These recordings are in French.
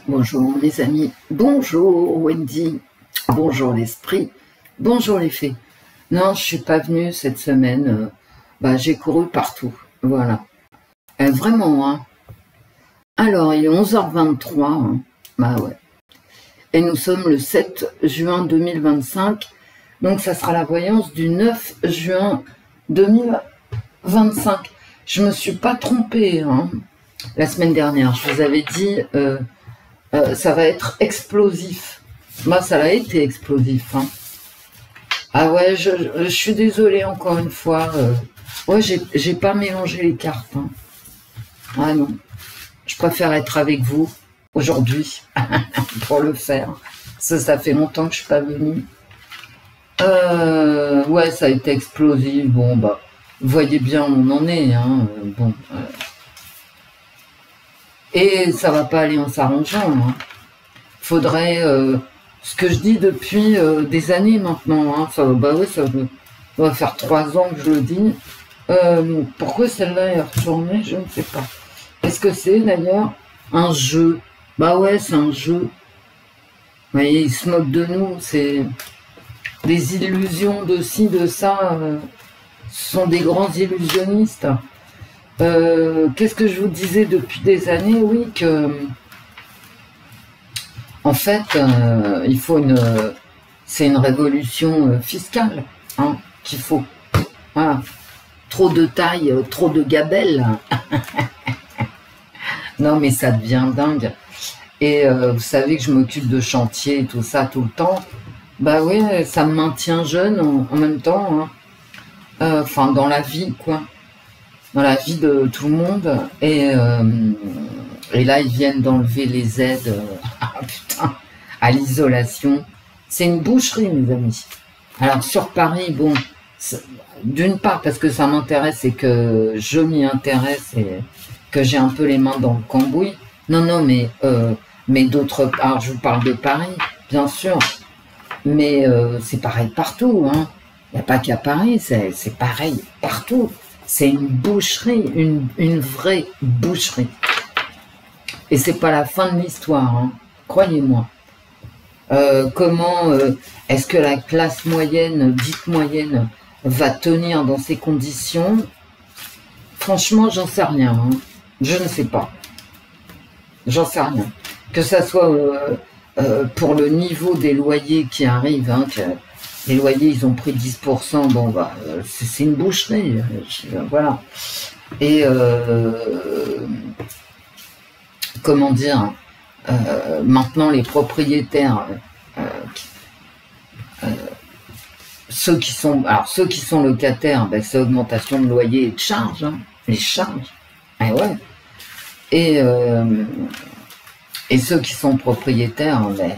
Bonjour les amis, bonjour Wendy, bonjour l'esprit, bonjour les fées. Non, je suis pas venue cette semaine, j'ai couru partout, voilà. Vraiment, hein. Alors, il est 11h23, hein. Bah ouais. Et nous sommes le 7 juin 2025, donc ça sera la voyance du 9 juin 2025. Je me suis pas trompée, hein. La semaine dernière, je vous avais dit... ça va être explosif. Moi, ça a été explosif. Hein. Ah ouais, je suis désolée encore une fois. Ouais, j'ai pas mélangé les cartes. Hein. Ah non. Je préfère être avec vous aujourd'hui pour le faire. Ça fait longtemps que je suis pas venue. Ouais, ça a été explosif. Bon, bah, vous voyez bien où on en est. Hein. Bon. Et ça va pas aller en s'arrangeant. Hein. Faudrait, ce que je dis depuis des années maintenant, hein, ça va faire 3 ans que je le dis. Pourquoi celle-là est retournée, je ne sais pas. Est-ce que c'est d'ailleurs un jeu? Bah ouais, c'est un jeu. Vous voyez, ils se moquent de nous, c'est des illusions de ci, de ça. Ce sont des grands illusionnistes. Qu'est-ce que je vous disais depuis des années? Oui, que en fait, il faut c'est une révolution fiscale, hein, qu'il faut. Voilà. Trop de taille, trop de gabelle. Non, mais ça devient dingue. Et vous savez que je m'occupe de chantier et tout ça tout le temps. Bah oui, ça me maintient jeune en même temps. Hein. Enfin, dans la vie, quoi. Dans la vie de tout le monde. Et là, ils viennent d'enlever les aides putain, à l'isolation. C'est une boucherie, mes amis. Alors, sur Paris, bon, d'une part, parce que ça m'intéresse et que je m'y intéresse et que j'ai un peu les mains dans le cambouis. Non, mais d'autre part, je vous parle de Paris, bien sûr. Mais c'est pareil partout, hein. Il n'y a pas qu'à Paris, c'est pareil partout. C'est une boucherie, une vraie boucherie. Et c'est pas la fin de l'histoire, hein, croyez-moi. Comment est-ce que la classe moyenne, dite moyenne, va tenir dans ces conditions? Franchement, j'en sais rien. Hein. Je ne sais pas. J'en sais rien. Que ça soit pour le niveau des loyers qui arrivent, hein, que les loyers, ils ont pris 10%, bon, bah, c'est une boucherie, voilà. Et, comment dire, maintenant, les propriétaires, ceux qui sont locataires, ben, c'est augmentation de loyer et de charges, hein, les charges, ouais. Et ceux qui sont propriétaires, ben,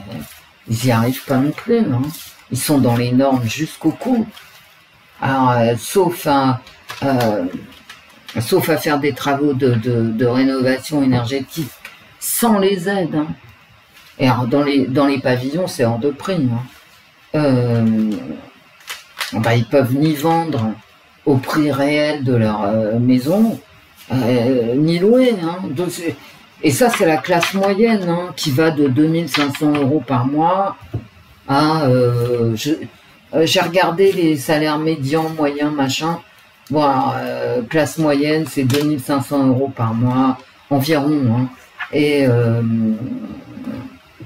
ils n'y arrivent pas non plus, hein. Ils sont dans les normes jusqu'au cou. Alors, sauf à faire des travaux de rénovation énergétique sans les aides. Hein. Et alors, dans les pavillons, c'est hors de prix. Hein. Ils peuvent ni vendre au prix réel de leur maison, ni louer. Hein. Et ça, c'est la classe moyenne, hein, qui va de 2500 € par mois à... j'ai regardé les salaires médians, moyens, machin. Bon, alors, classe moyenne, c'est 2500 € par mois, environ. Hein. Et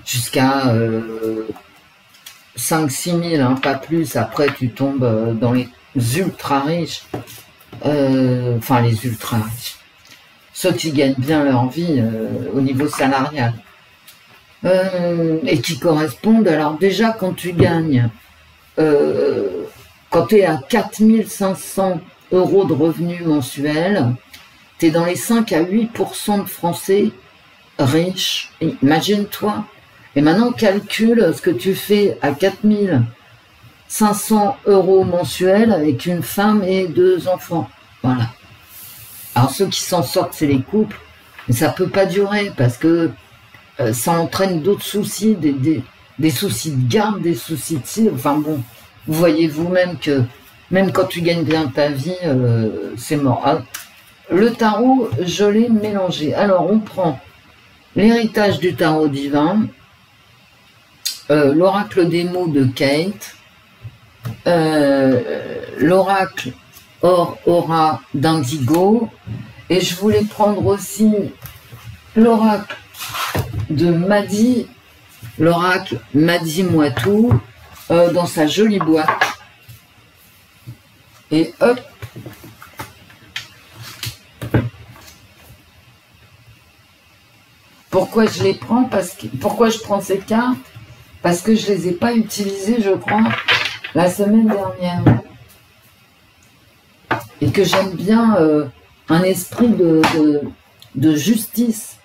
jusqu'à 5-6 000, hein, pas plus. Après, tu tombes dans les ultra riches. Enfin, les ultra riches. Ceux qui gagnent bien leur vie au niveau salarial. Et qui correspondent, alors déjà quand tu gagnes, quand tu es à 4500 € de revenus mensuels, tu es dans les 5 à 8% de Français riches, imagine-toi. Et maintenant calcule ce que tu fais à 4500 € mensuels avec une femme et 2 enfants, voilà. Alors ceux qui s'en sortent, c'est les couples, mais ça peut pas durer parce que ça entraîne d'autres soucis, des soucis de garde, des soucis de cire. Enfin bon, vous voyez vous-même que même quand tu gagnes bien ta vie, c'est mort. Le tarot, je l'ai mélangé. Alors on prend l'héritage du tarot divin, l'oracle des mots de Kate, l'oracle Aura d'Indigo, et je voulais prendre aussi l'oracle de Madi, l'oracle Madi Moitou, dans sa jolie boîte. Et hop, pourquoi je les prends? Pourquoi je prends ces cartes? Parce que je les ai pas utilisées, je crois, la semaine dernière. Et que j'aime bien un esprit de justice.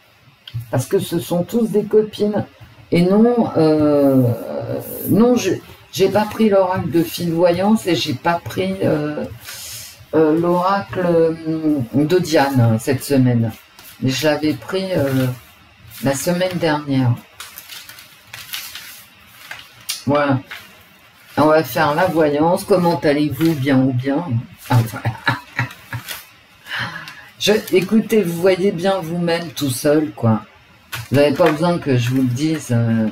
Parce que ce sont tous des copines. Et non, non, j'ai pas pris l'oracle de fille-voyance et j'ai pas pris l'oracle de Diane cette semaine. Mais je l'avais pris la semaine dernière. Voilà. On va faire la voyance. Comment allez-vous? Bien ou bien? Ah, voilà. Écoutez, vous voyez bien vous-même tout seul, quoi. Vous n'avez pas besoin que je vous le dise. Vous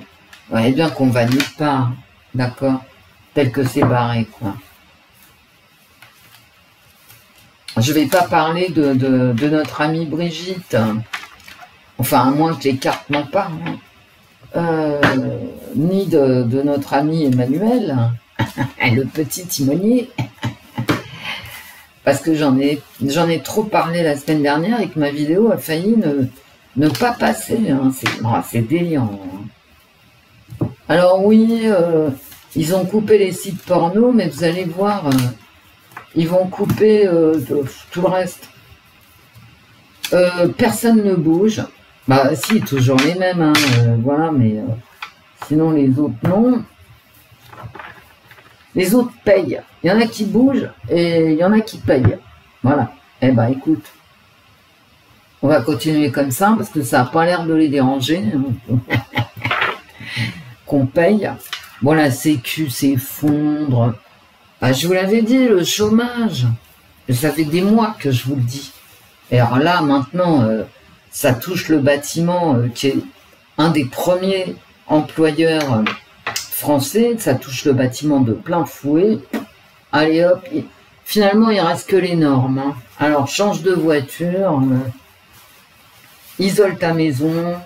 voyez bien qu'on valide pas, d'accord? Tel que c'est barré, quoi. Je vais pas parler de notre amie Brigitte. Enfin, à moins que les cartes n'en parlent. Ni de notre ami Emmanuel, le petit timonier. Parce que j'en ai trop parlé la semaine dernière et que ma vidéo a failli ne pas passer. Hein. C'est délirant. Hein. Alors oui, ils ont coupé les sites porno, mais vous allez voir, ils vont couper tout le reste. Personne ne bouge. Bah si, toujours les mêmes, hein, voilà, mais sinon les autres non. Les autres payent. Il y en a qui bougent et il y en a qui payent. Voilà. Eh ben écoute, on va continuer comme ça parce que ça n'a pas l'air de les déranger. Qu'on paye. Bon, la sécu s'effondre. Bah, je vous l'avais dit, le chômage. Ça fait des mois que je vous le dis. Et alors là, maintenant, ça touche le bâtiment qui est un des premiers employeurs français, ça touche le bâtiment de plein fouet. Allez hop, finalement il reste que les normes. Hein. Alors change de voiture, isole ta maison,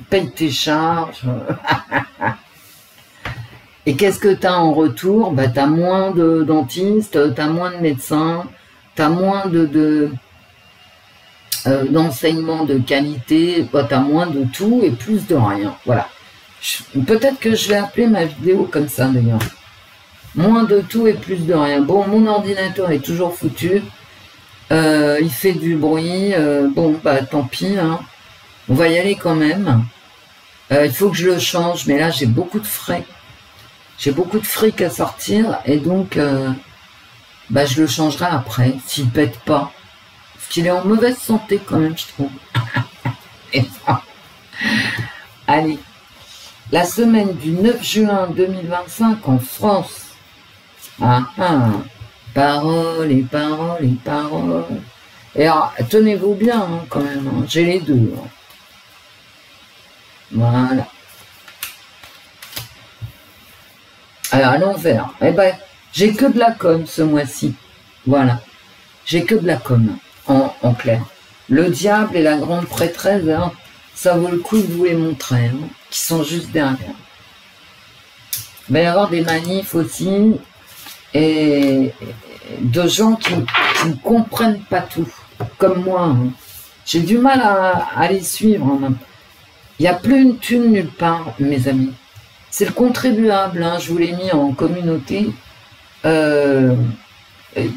paye tes charges. Et qu'est-ce que tu as en retour? Bah, tu as moins de dentistes, tu as moins de médecins, tu as moins d'enseignement de qualité, bah, tu as moins de tout et plus de rien. Voilà. Peut-être que je vais appeler ma vidéo comme ça d'ailleurs. Moins de tout et plus de rien. Bon, mon ordinateur est toujours foutu. Il fait du bruit. Bon, bah tant pis. Hein. On va y aller quand même. Il faut que je le change. Mais là, j'ai beaucoup de frais. J'ai beaucoup de fric à sortir. Et donc, bah, je le changerai après. S'il pète pas. Parce qu'il est en mauvaise santé quand même, je trouve. Et ça. Allez. La semaine du 9 juin 2025 en France. Ah ah. Paroles et paroles et paroles. Et alors, tenez-vous bien hein, quand même. Hein. J'ai les deux. Hein. Voilà. Alors, à l'envers. Eh ben, j'ai que de la com ce mois-ci. Voilà. J'ai que de la com en clair. Le diable et la grande prêtresse, hein, ça vaut le coup de vous les montrer. Hein. Qui sont juste derrière. Il va y avoir des manifs aussi et de gens qui ne comprennent pas tout, comme moi. Hein. J'ai du mal à les suivre. Hein. Il n'y a plus une thune nulle part, mes amis. C'est le contribuable, hein, je vous l'ai mis en communauté.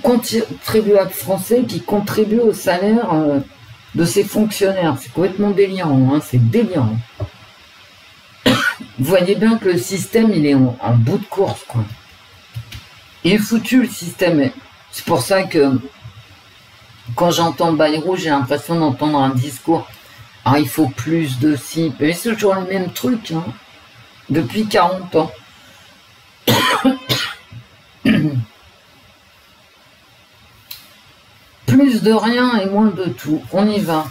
Contribuable français qui contribue au salaire de ses fonctionnaires. C'est complètement délirant, hein, c'est délirant. Vous voyez bien que le système, il est en bout de course, quoi. Il est foutu, le système. C'est pour ça que quand j'entends Bayrou, j'ai l'impression d'entendre un discours. Ah, il faut plus de ci. Mais c'est toujours le même truc, hein, depuis 40 ans. Plus de rien et moins de tout. On y va.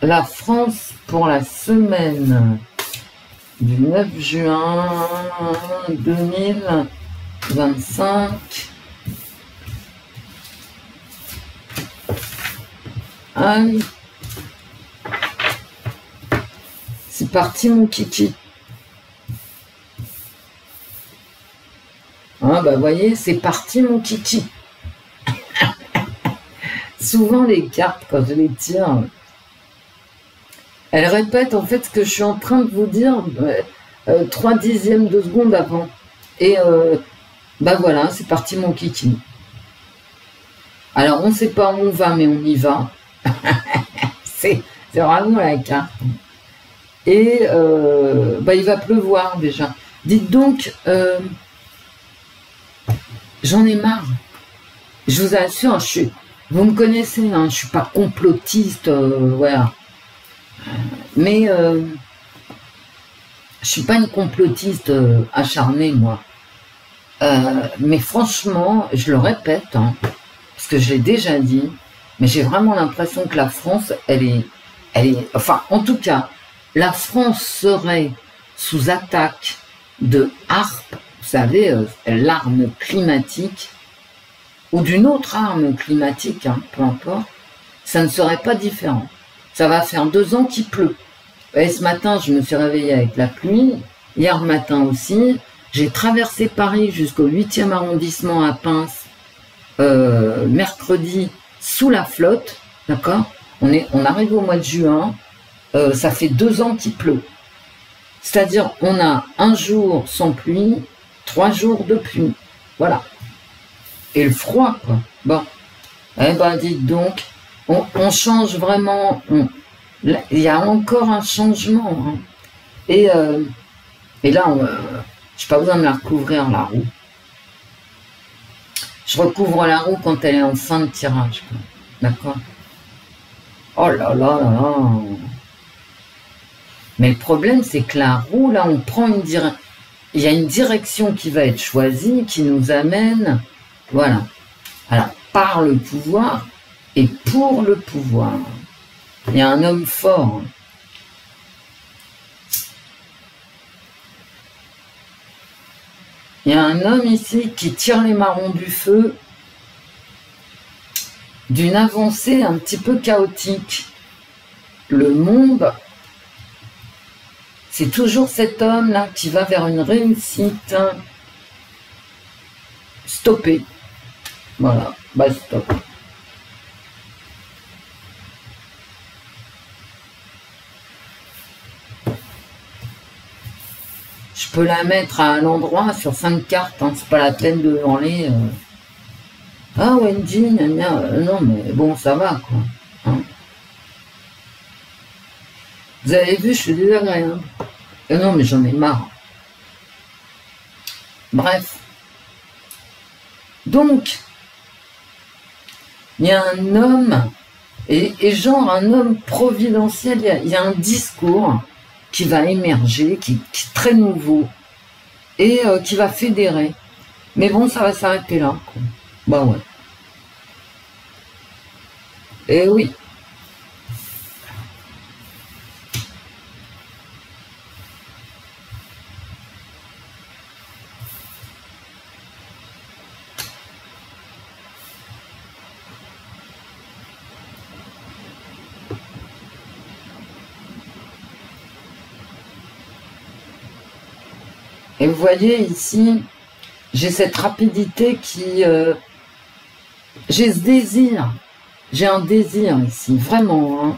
la France pour la semaine du 9 juin 2025. Aïe. C'est parti mon kiki. Ah bah voyez, c'est parti mon kiki. Souvent les cartes, quand je les tire, elles répètent en fait ce que je suis en train de vous dire 3 dixièmes de seconde avant. Et bah voilà, c'est parti mon kiki. Alors on ne sait pas où on va, mais on y va. C'est vraiment la carte. Et bah, il va pleuvoir déjà. Dites donc, j'en ai marre. Je vous assure, vous me connaissez, hein, je ne suis pas complotiste, voilà. Mais je ne suis pas une complotiste acharnée, moi. Mais franchement, je le répète, hein, parce que je l'ai déjà dit, mais j'ai vraiment l'impression que la France, elle est, enfin, en tout cas, la France serait sous attaque de HAARP, vous savez, l'arme climatique, ou d'une autre arme climatique, hein, peu importe, ça ne serait pas différent. Ça va faire 2 ans qu'il pleut. Et ce matin, je me suis réveillée avec la pluie, hier matin aussi, j'ai traversé Paris jusqu'au 8e arrondissement à Pince, mercredi, sous la flotte, d'accord? On arrive au mois de juin, ça fait 2 ans qu'il pleut. C'est-à-dire, on a 1 jour sans pluie, 3 jours de pluie. Voilà. Et le froid, quoi. Bon. Eh ben, dites donc, on change vraiment. Il y a encore un changement. Hein. Et là, je n'ai pas besoin de la recouvrir, la roue. Je recouvre la roue quand elle est en fin de tirage. D'accord? Oh là là là là. Mais le problème, c'est que la roue, là, on prend une direction. Il y a une direction qui va être choisie, qui nous amène, voilà. Alors, par le pouvoir et pour le pouvoir. Il y a un homme fort. Il y a un homme ici qui tire les marrons du feu d'une avancée un petit peu chaotique. Le monde... C'est toujours cet homme-là qui va vers une réussite stoppée. Voilà, bah stop. Je peux la mettre à un endroit sur 5 cartes, hein, c'est pas la peine de hurler. Ah Wendy, non mais bon ça va quoi. Hein. Vous avez vu, je suis désagréable. Non, mais j'en ai marre. Bref. Donc, il y a un homme, et genre un homme providentiel, il y a un discours qui va émerger, qui est très nouveau, et qui va fédérer. Mais bon, ça va s'arrêter là. Quoi. Bah ouais. Et oui. Et vous voyez ici, j'ai cette rapidité qui... j'ai ce désir. J'ai un désir ici, vraiment. Hein.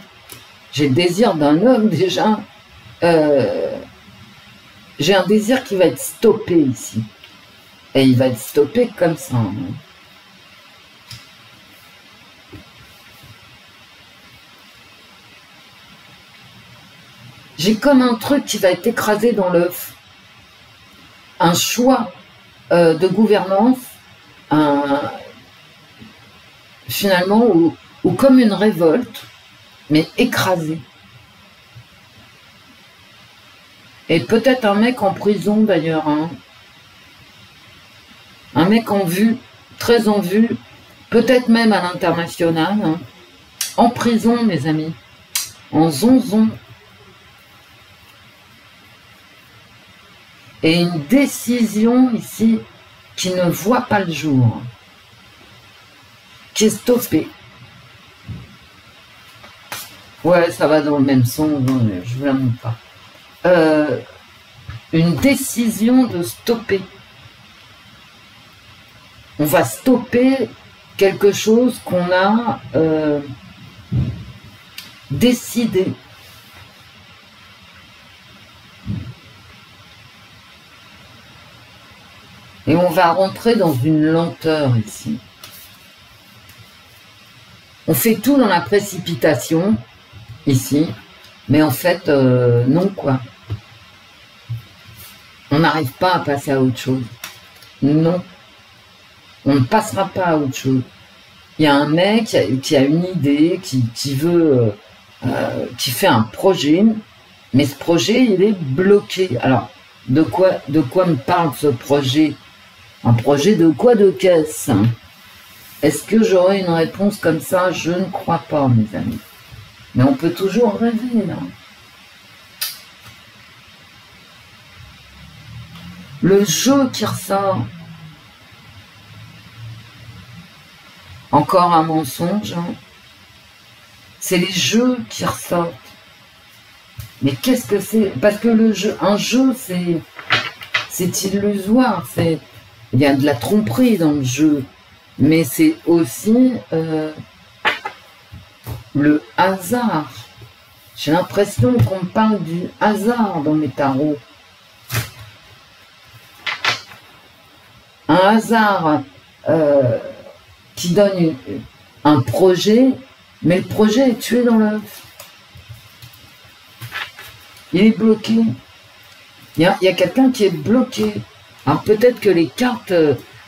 J'ai le désir d'un homme déjà. J'ai un désir qui va être stoppé ici. Et il va être stoppé comme ça. Hein. J'ai comme un truc qui va être écrasé dans l'œuf. Un choix de gouvernance, finalement, ou comme une révolte, mais écrasée. Et peut-être un mec en prison d'ailleurs, hein. Un mec en vue, très en vue, peut-être même à l'international, hein. En prison mes amis. en zonzon. Et une décision ici qui ne voit pas le jour, qui est stoppée. Ouais, ça va dans le même son, je vous la montre pas. Une décision de stopper. On va stopper quelque chose qu'on a décidé. Et on va rentrer dans une lenteur ici. On fait tout dans la précipitation, ici, mais en fait, non quoi. On n'arrive pas à passer à autre chose. Non. On ne passera pas à autre chose. Il y a un mec qui a une idée, qui veut, qui fait un projet, mais ce projet, il est bloqué. Alors, de quoi me parle ce projet? Un projet de quoi, de caisse? Est-ce que j'aurai une réponse comme ça? Je ne crois pas, mes amis. Mais on peut toujours rêver, là. Le jeu qui ressort. Encore un mensonge. Hein. C'est les jeux qui ressortent. Mais qu'est-ce que c'est? Parce que le jeu, un jeu, c'est illusoire. Il y a de la tromperie dans le jeu. Mais c'est aussi le hasard. J'ai l'impression qu'on parle du hasard dans les tarots. Un hasard qui donne un projet, mais le projet est tué dans l'œuf. Il est bloqué. Il y a quelqu'un qui est bloqué. Alors peut-être que les cartes,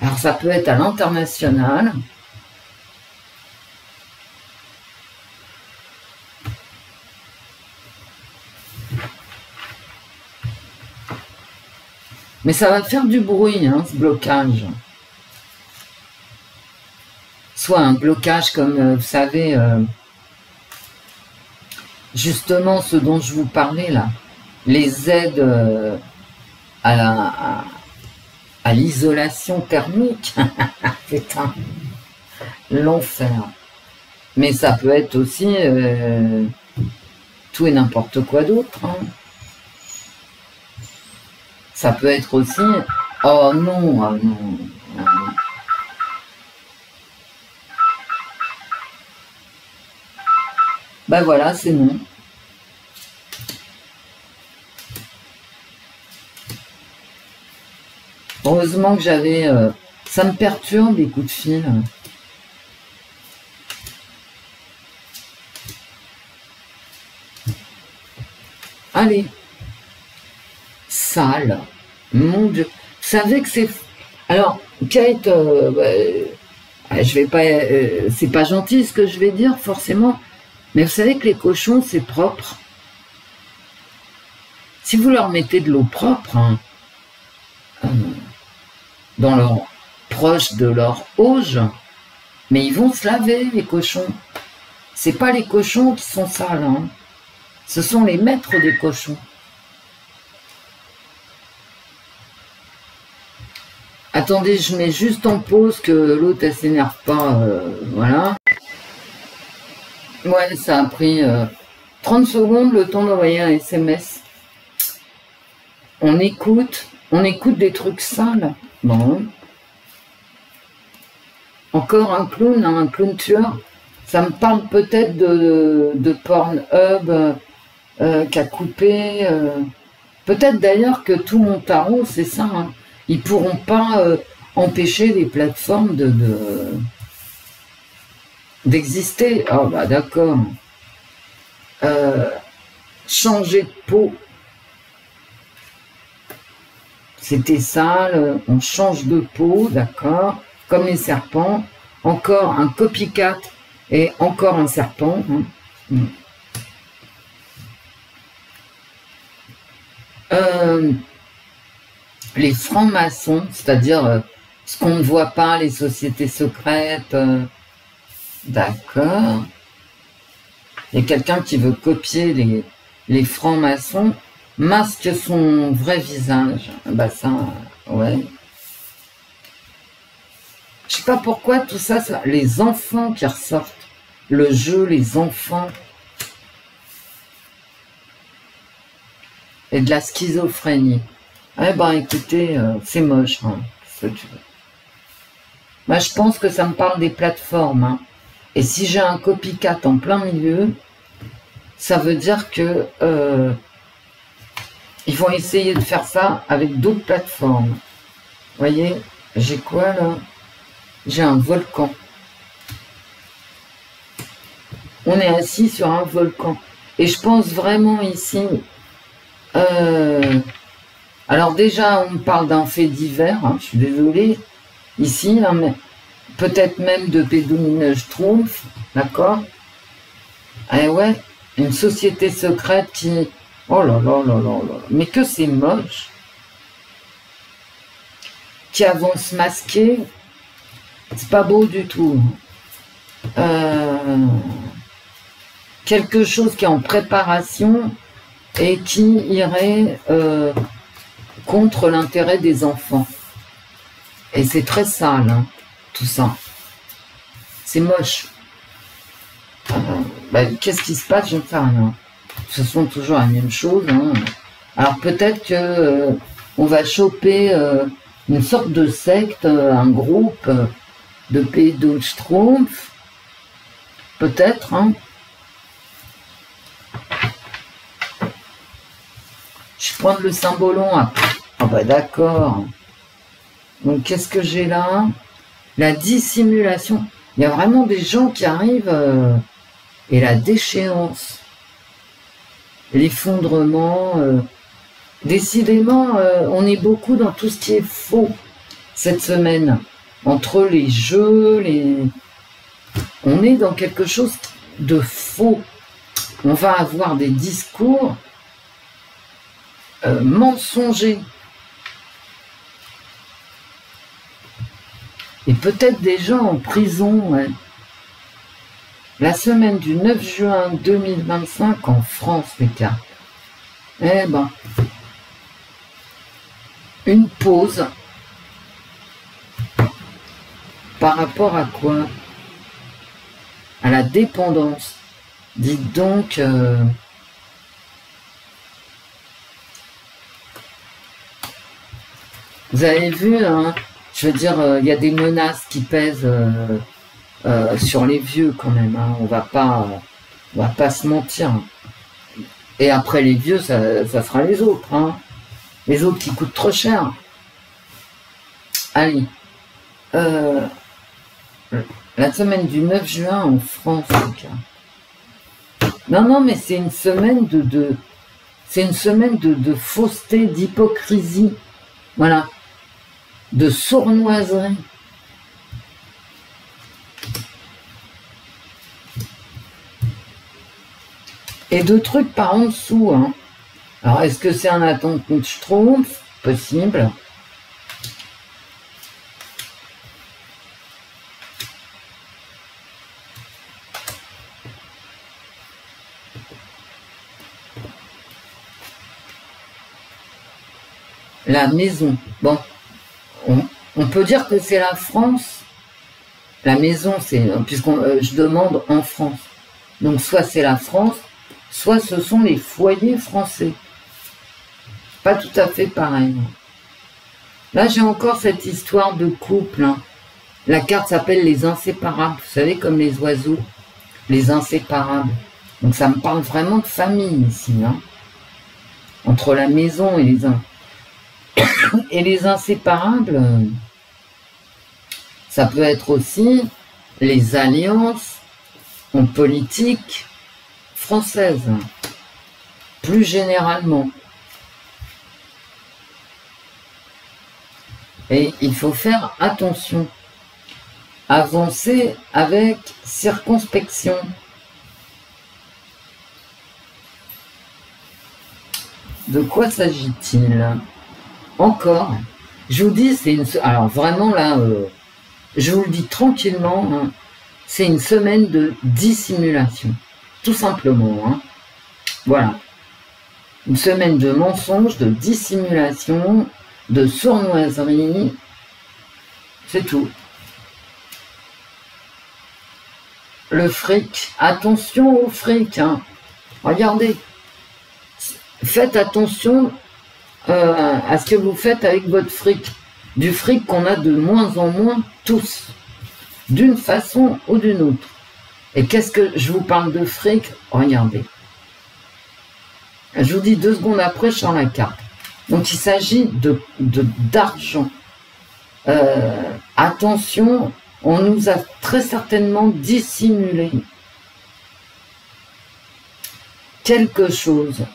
alors ça peut être à l'international. Mais ça va faire du bruit, hein, ce blocage. Soit un blocage comme, vous savez, justement ce dont je vous parlais là, les aides à l'isolation thermique. Putain, l'enfer. Mais ça peut être aussi tout et n'importe quoi d'autre. Hein. Ça peut être aussi... Oh non, oh non, oh non. Ben voilà, c'est non. Heureusement que j'avais... ça me perturbe les coups de fil. Allez. Sale. Mon Dieu. Vous savez que c'est... Alors, Kate, je vais pas... c'est pas gentil ce que je vais dire, forcément. Mais vous savez que les cochons, c'est propre. Si vous leur mettez de l'eau propre, hein, dans leur... proche de leur auge, mais ils vont se laver, les cochons. C'est pas les cochons qui sont sales, hein. Ce sont les maîtres des cochons. Attendez, je mets juste en pause que l'autre, elle s'énerve pas, voilà. Ouais, ça a pris 30 secondes le temps d'envoyer un SMS. On écoute des trucs sales. Bon. Encore un clown tueur. Ça me parle peut-être de Pornhub qui a coupé. Peut-être d'ailleurs que tout mon tarot, c'est ça. Hein. Ils pourront pas empêcher les plateformes d'exister. Oh bah d'accord. Changer de peau. C'était sale, on change de peau, d'accord. Comme les serpents. Encore un copycat et encore un serpent. Hein. Les francs-maçons, c'est-à-dire ce qu'on ne voit pas, les sociétés secrètes. D'accord. Il y a quelqu'un qui veut copier les francs-maçons, masque son vrai visage. Bah ça, ouais. Je sais pas pourquoi tout ça, les enfants qui ressortent. Le jeu, les enfants. Et de la schizophrénie. Eh ben écoutez, c'est moche, hein, ce que tu veux. Moi je pense que ça me parle des plateformes. Hein. Et si j'ai un copycat en plein milieu, ça veut dire que ils vont essayer de faire ça avec d'autres plateformes. Vous voyez, j'ai quoi là? J'ai un volcan. On est assis sur un volcan. Et je pense vraiment ici... alors déjà, on me parle d'un fait divers, hein, je suis désolée. Ici, hein, peut-être même de Pédouine Schtroumpf, d'accord? Eh ouais, une société secrète qui... Oh là là là là là, mais que c'est moche. Qui avance masqué, c'est pas beau du tout. Quelque chose qui est en préparation et qui irait contre l'intérêt des enfants. Et c'est très sale, hein, tout ça. C'est moche. Bah, qu'est-ce qui se passe? Je ne sais rien. Ce sont toujours la même chose. Hein. Alors peut-être que on va choper une sorte de secte, un groupe de pédos Schtroumpf. Peut-être, hein. Je vais prendre le symbolon après. Ah bah d'accord. Donc qu'est-ce que j'ai là? La dissimulation. Il y a vraiment des gens qui arrivent et la déchéance. L'effondrement. Décidément, on est beaucoup dans tout ce qui est faux cette semaine. Entre les jeux, on est dans quelque chose de faux. On va avoir des discours mensongers. Et peut-être des gens en prison. Ouais. La semaine du 9 juin 2025 en France, les gars. Eh ben, une pause. Par rapport à quoi? À la dépendance. Dites donc... Vous avez vu, hein, je veux dire, il y a des menaces qui pèsent sur les vieux quand même. Hein, on va pas se mentir. Et après les vieux, ça sera les autres. Hein, les autres qui coûtent trop cher. Allez. La semaine du 9 juin en France, en tout cas. Non, mais c'est une semaine c'est une semaine de fausseté, d'hypocrisie. Voilà. De sournoiserie. Et de trucs par en dessous. Hein. Alors, est-ce que c'est un attentat contre Schtroumpf? Possible. La maison. Bon. On peut dire que c'est la France. La maison, c'est... je demande en France. Donc, soit c'est la France, soit ce sont les foyers français. Pas tout à fait pareil. Là, j'ai encore cette histoire de couple. Hein. La carte s'appelle les inséparables. Vous savez, comme les oiseaux. Les inséparables. Donc, ça me parle vraiment de famille ici. Hein. Entre la maison et les inséparables, ça peut être aussi les alliances en politique française, plus généralement. Et il faut faire attention, avancer avec circonspection. De quoi s'agit-il? Encore, je vous dis, c'est une... Alors vraiment là, je vous le dis tranquillement, hein, c'est une semaine de dissimulation. tout simplement. Hein. Voilà. Une semaine de mensonges, de dissimulation, de sournoiserie. C'est tout. Le fric. Attention au fric. Hein. Regardez. Faites attention à ce que vous faites avec votre fric. Du fric qu'on a de moins en moins tous. D'une façon ou d'une autre. Et qu'est-ce que je vous parle de fric? Regardez. Je vous dis 2 secondes après, je sors la carte. Donc il s'agit d'argent. Attention, on nous a très certainement dissimulé quelque chose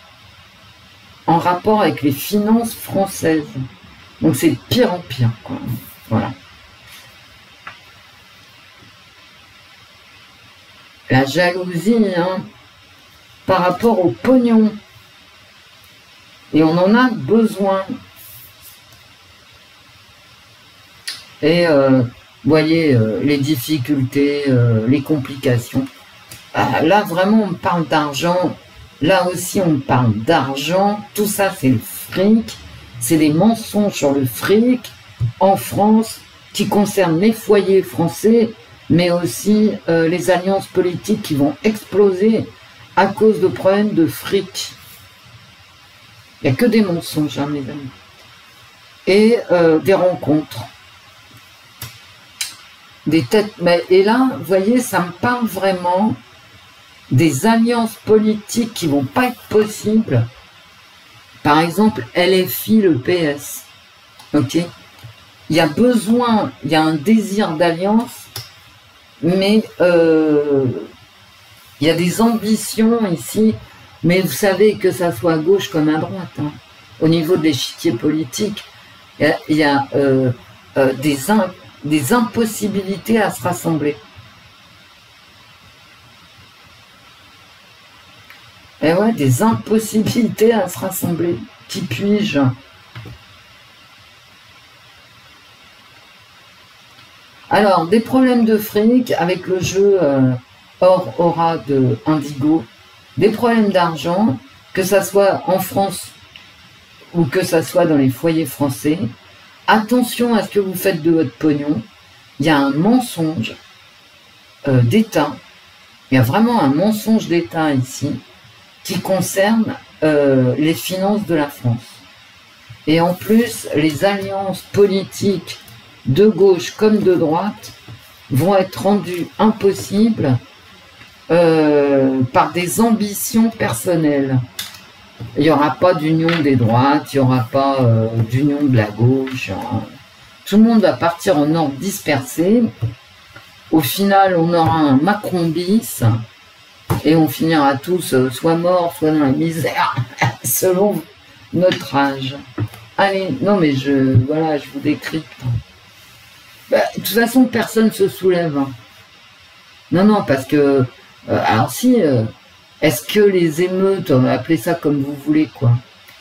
en rapport avec les finances françaises. Donc c'est de pire en pire, quoi. Voilà. La jalousie, hein, par rapport au pognon. Et on en a besoin. Et vous voyez, les difficultés, les complications. Là, vraiment, on parle d'argent. Là aussi, on parle d'argent. Tout ça, c'est le fric. C'est des mensonges sur le fric en France qui concernent les foyers français, mais aussi les alliances politiques qui vont exploser à cause de problèmes de fric. Il n'y a que des mensonges, hein, mes amis. Et des rencontres. Des têtes. Et là, vous voyez, ça me parle vraiment des alliances politiques qui vont pas être possibles. Par exemple, LFI, le PS. Ok. Il y a besoin, il y a un désir d'alliance, mais il y a des ambitions ici. Mais vous savez que ça soit à gauche comme à droite. Hein. Au niveau de l'échiquier politique, il y a des impossibilités à se rassembler. Et ouais, des impossibilités à se rassembler. Qui puis-je? Alors, des problèmes de fric avec le jeu Or Aura de Indigo. Des problèmes d'argent, que ça soit en France ou que ça soit dans les foyers français. Attention à ce que vous faites de votre pognon. Il y a un mensonge d'État. Il y a vraiment un mensonge d'État ici qui concerne les finances de la France. Et en plus, les alliances politiques de gauche comme de droite vont être rendues impossibles par des ambitions personnelles. Il n'y aura pas d'union des droites, il n'y aura pas d'union de la gauche. Tout le monde va partir en ordre dispersé. Au final, on aura un Macron bis et on finira tous soit morts, soit dans la misère, selon notre âge. Allez, non mais voilà, je vous décrypte. De toute façon, personne ne se soulève. Hein. Non, parce que alors si, est-ce que les émeutes, appelez ça comme vous voulez, quoi.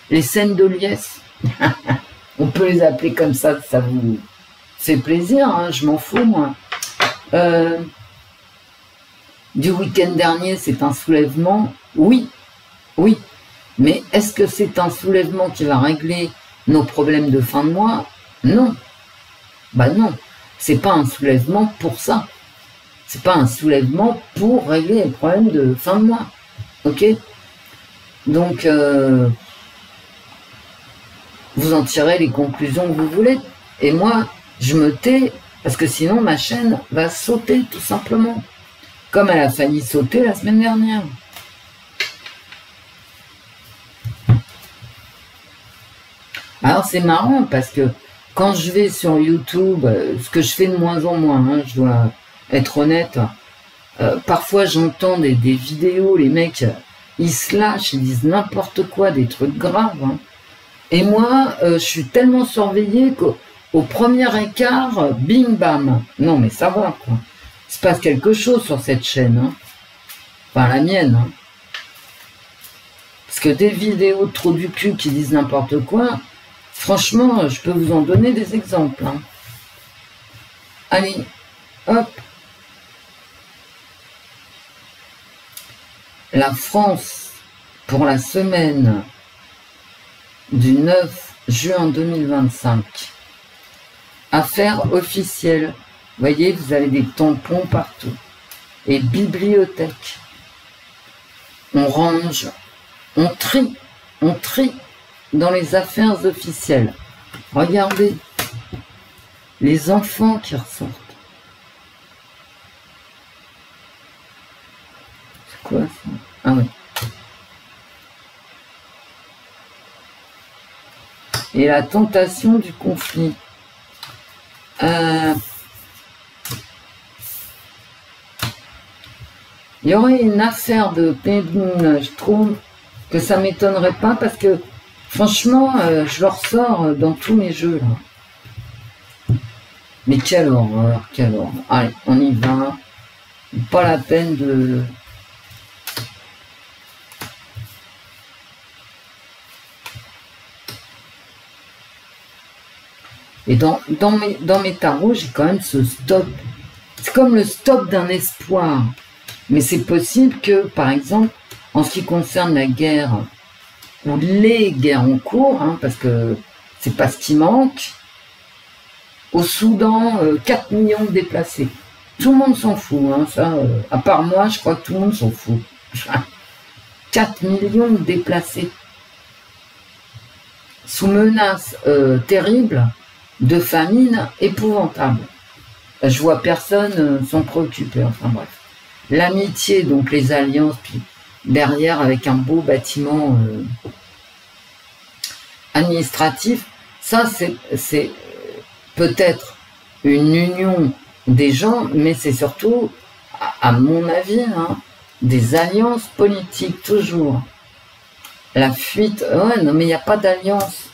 Les scènes de liesse, on peut les appeler comme ça vous fait plaisir, hein, je m'en fous, moi. Du week-end dernier, c'est un soulèvement, oui, mais est-ce que c'est un soulèvement qui va régler nos problèmes de fin de mois? Non. Bah non, c'est pas un soulèvement pour ça. C'est pas un soulèvement pour régler les problèmes de fin de mois. Ok? Donc, vous en tirez les conclusions que vous voulez. Et moi, je me tais, parce que sinon ma chaîne va sauter, tout simplement. Comme elle a failli sauter la semaine dernière. Alors c'est marrant, parce que quand je vais sur YouTube, ce que je fais de moins en moins, hein, je dois être honnête, parfois j'entends des vidéos, les mecs, ils se lâchent, ils disent n'importe quoi, des trucs graves. Hein. Et moi, je suis tellement surveillé qu'au premier écart, bim bam. Non mais ça va, quoi. Il se passe quelque chose sur cette chaîne. Hein. Enfin, la mienne. Hein. Parce que des vidéos trop du cul qui disent n'importe quoi, franchement, je peux vous en donner des exemples. Hein. Allez, hop. la France, pour la semaine du 9 juin 2025, affaires officielles. Vous voyez, vous avez des tampons partout. Et bibliothèque. On range, on trie dans les affaires officielles. Regardez, les enfants qui ressortent. C'est quoi ça? Ah oui. Et la tentation du conflit. Il y aurait une affaire de Pédine, je trouve que ça m'étonnerait pas parce que franchement, je le ressors dans tous mes jeux là. Mais quelle horreur, quelle horreur. Allez, on y va. Pas la peine de... Et dans mes tarots, j'ai quand même ce stop. C'est comme le stop d'un espoir. Mais c'est possible que, par exemple, en ce qui concerne la guerre, ou les guerres en cours, hein, parce que c'est pas ce qui manque, au Soudan, 4 millions de déplacés. Tout le monde s'en fout, hein, ça, à part moi, je crois que tout le monde s'en fout. 4 millions de déplacés. Sous menace terrible de famine épouvantable. Je vois personne s'en préoccuper, enfin bref. L'amitié, donc les alliances, puis derrière avec un beau bâtiment administratif, ça c'est peut-être une union des gens, mais c'est surtout, à mon avis, hein, des alliances politiques, toujours. La fuite, ouais, non mais il n'y a pas d'alliance.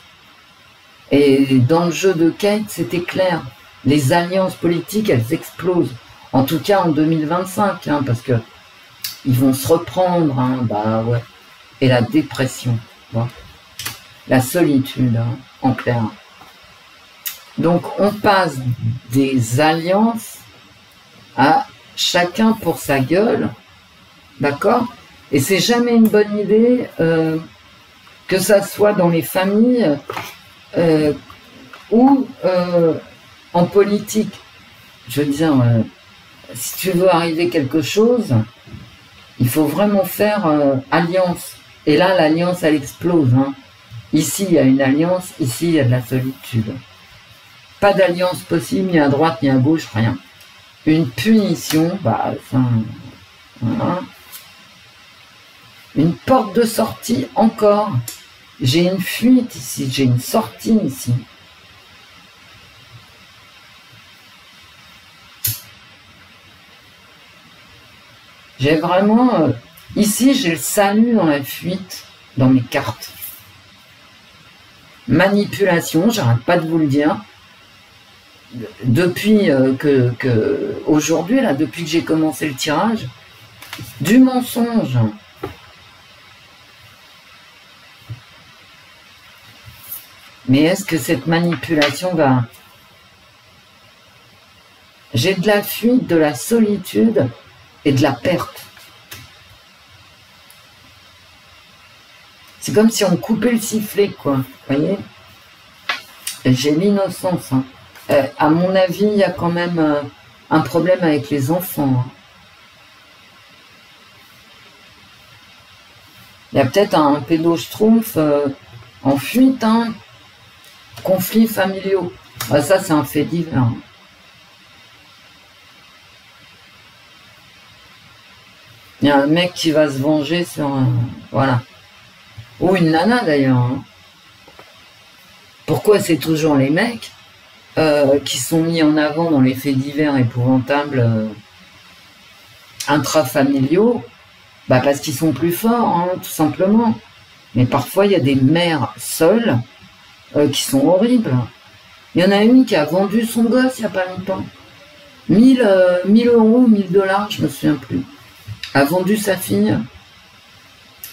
Et dans le jeu de Kate, c'était clair. Les alliances politiques, elles explosent. En tout cas en 2025, hein, parce que ils vont se reprendre, hein, bah ouais. Et la dépression, bon. La solitude, hein, en clair. Donc on passe des alliances à chacun pour sa gueule, d'accord? Et c'est jamais une bonne idée que ça soit dans les familles ou en politique. Je veux dire, si tu veux arriver quelque chose, il faut vraiment faire alliance. Et là, l'alliance, elle explose. Hein. Ici, il y a une alliance. Ici, il y a de la solitude. Pas d'alliance possible, ni à droite, ni à gauche, rien. Une punition, bah, enfin, voilà. Une porte de sortie, encore. J'ai une fuite ici, j'ai une sortie ici. J'ai vraiment... ici, j'ai le salut dans la fuite, dans mes cartes. Manipulation, j'arrête pas de vous le dire. Depuis aujourd'hui, là, depuis que j'ai commencé le tirage, du mensonge. Mais est-ce que cette manipulation va... J'ai de la fuite, de la solitude et de la perte. C'est comme si on coupait le sifflet, quoi. Vous voyez? J'ai l'innocence. Hein. À mon avis, il y a quand même un problème avec les enfants. Hein. Il y a peut-être un pédoschtroumpf en fuite, hein. Conflits familiaux. Ah, ça, c'est un fait divers. Hein. Il y a un mec qui va se venger sur un... Voilà. Ou une nana, d'ailleurs. Hein. Pourquoi c'est toujours les mecs qui sont mis en avant dans les faits divers épouvantables intrafamiliaux? Bah parce qu'ils sont plus forts, hein, tout simplement. Mais parfois, il y a des mères seules qui sont horribles. Il y en a une qui a vendu son gosse il n'y a pas longtemps. 1000 euros, 1000 $, je me souviens plus. A vendu sa fille.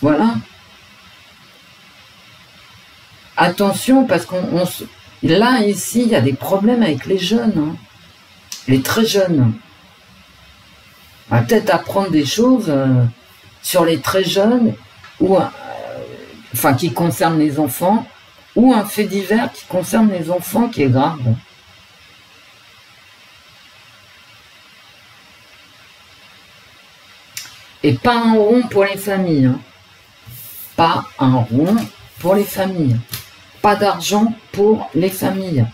Voilà. Attention, parce là, ici, il y a des problèmes avec les jeunes. Hein. Les très jeunes. On va peut-être apprendre des choses sur les très jeunes, ou enfin qui concerne les enfants, ou un fait divers qui concerne les enfants qui est grave. Et pas un rond pour les familles. Hein. Pas un rond pour les familles. Pas d'argent pour les familles.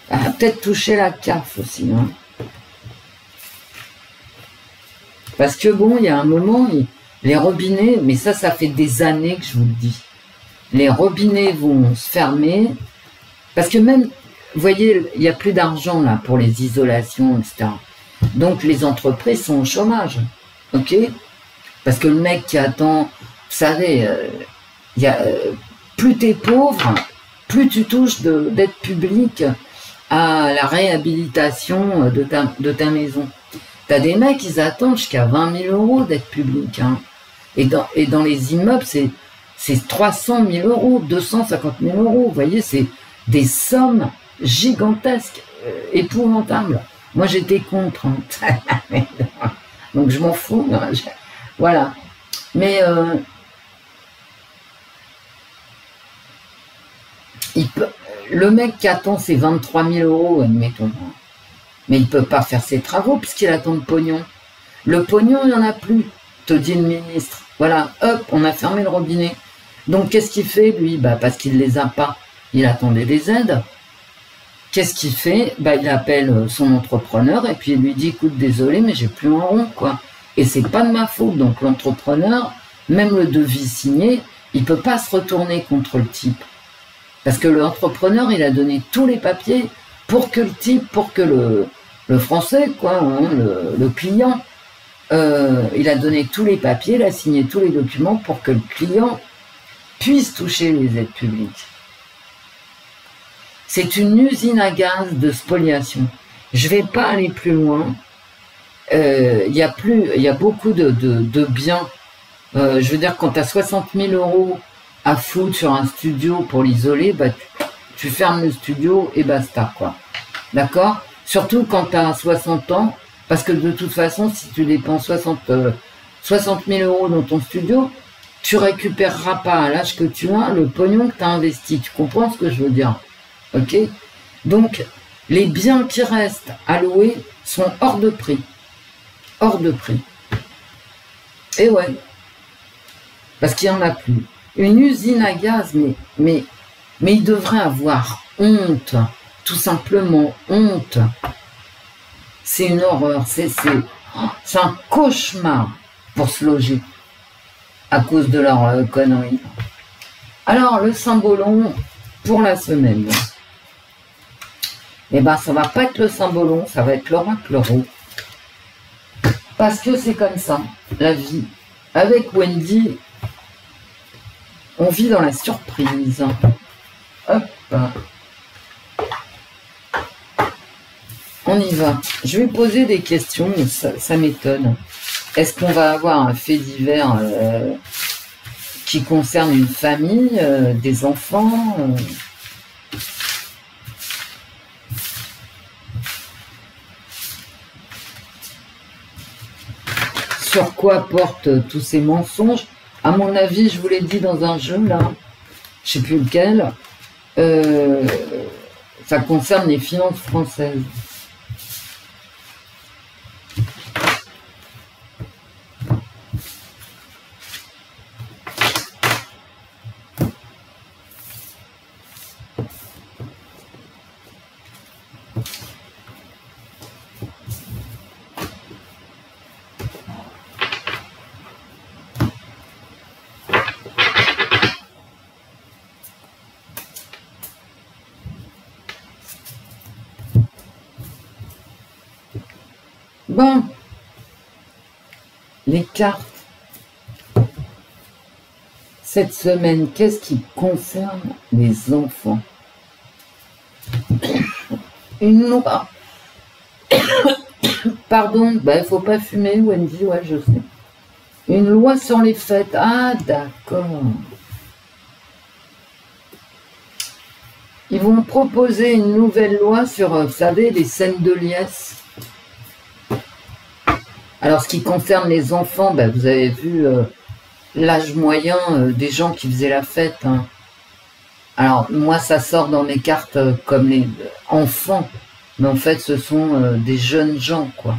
Peut-être toucher la CAF aussi. Hein. Parce que bon, il y a un moment, les robinets, mais ça fait des années que je vous le dis. Les robinets vont se fermer. Parce que même, vous voyez, il n'y a plus d'argent là pour les isolations, etc. Donc les entreprises sont au chômage. Ok ? Parce que le mec qui attend, vous savez, plus t'es pauvre, plus tu touches d'aide publique à la réhabilitation de ta maison. T'as des mecs, ils attendent jusqu'à 20 000 € d'aide publique. Hein. Et dans les immeubles, c'est 300 000 €, 250 000 €. Vous voyez, c'est des sommes gigantesques, épouvantables. Moi, j'étais contre. Hein. Donc, je m'en fous. Hein. Voilà. Mais le mec qui attend ses 23 000 €, admettons, mais il ne peut pas faire ses travaux puisqu'il attend le pognon. Le pognon, il n'y en a plus, te dit le ministre. Voilà, hop, on a fermé le robinet. Donc, qu'est-ce qu'il fait, lui? Parce qu'il ne les a pas. Il attendait des aides. Qu'est-ce qu'il fait? Il appelle son entrepreneur et puis il lui dit, écoute, désolé, mais j'ai plus un rond, quoi. Et c'est pas de ma faute. Donc, l'entrepreneur, même le devis signé, il ne peut pas se retourner contre le type. Parce que l'entrepreneur, il a donné tous les papiers pour que le type, pour que le français, quoi, hein, le client, il a donné tous les papiers, il a signé tous les documents pour que le client puisse toucher les aides publiques. C'est une usine à gaz de spoliation. Je ne vais pas aller plus loin. Il y a beaucoup de biens. Je veux dire, quand tu as 60 000 € à foutre sur un studio pour l'isoler, tu fermes le studio et basta, quoi. D'accord? Surtout quand tu as 60 ans, parce que de toute façon, si tu dépenses 60 000 € dans ton studio, tu récupéreras pas à l'âge que tu as le pognon que tu as investi. Tu comprends ce que je veux dire? Ok? Donc, les biens qui restent à louer sont hors de prix. Hors de prix. Et ouais. Parce qu'il n'y en a plus. Une usine à gaz, mais il devrait avoir honte. Tout simplement honte. C'est une horreur. C'est un cauchemar pour se loger. À cause de leur conneries. Alors, le symbolon pour la semaine. Eh ben, ça va pas être le symbolon, ça va être l'oracle rose. Parce que c'est comme ça, la vie. Avec Wendy, on vit dans la surprise. Hop. On y va. Je vais poser des questions, mais ça m'étonne. Est-ce qu'on va avoir un fait divers qui concerne une famille, des enfants Sur quoi portent tous ces mensonges? À mon avis, je vous l'ai dit dans un jeu, là, je sais plus lequel, ça concerne les finances françaises. Bon, les cartes, cette semaine, qu'est-ce qui concerne les enfants? Une loi. Pardon, il faut pas fumer, Wendy, ouais, je sais. Une loi sur les fêtes. Ah, d'accord. Ils vont proposer une nouvelle loi sur, vous savez, les scènes de liesse. Alors, ce qui concerne les enfants, vous avez vu l'âge moyen des gens qui faisaient la fête. Hein. Alors, moi, ça sort dans mes cartes comme les enfants, mais en fait, ce sont des jeunes gens, quoi.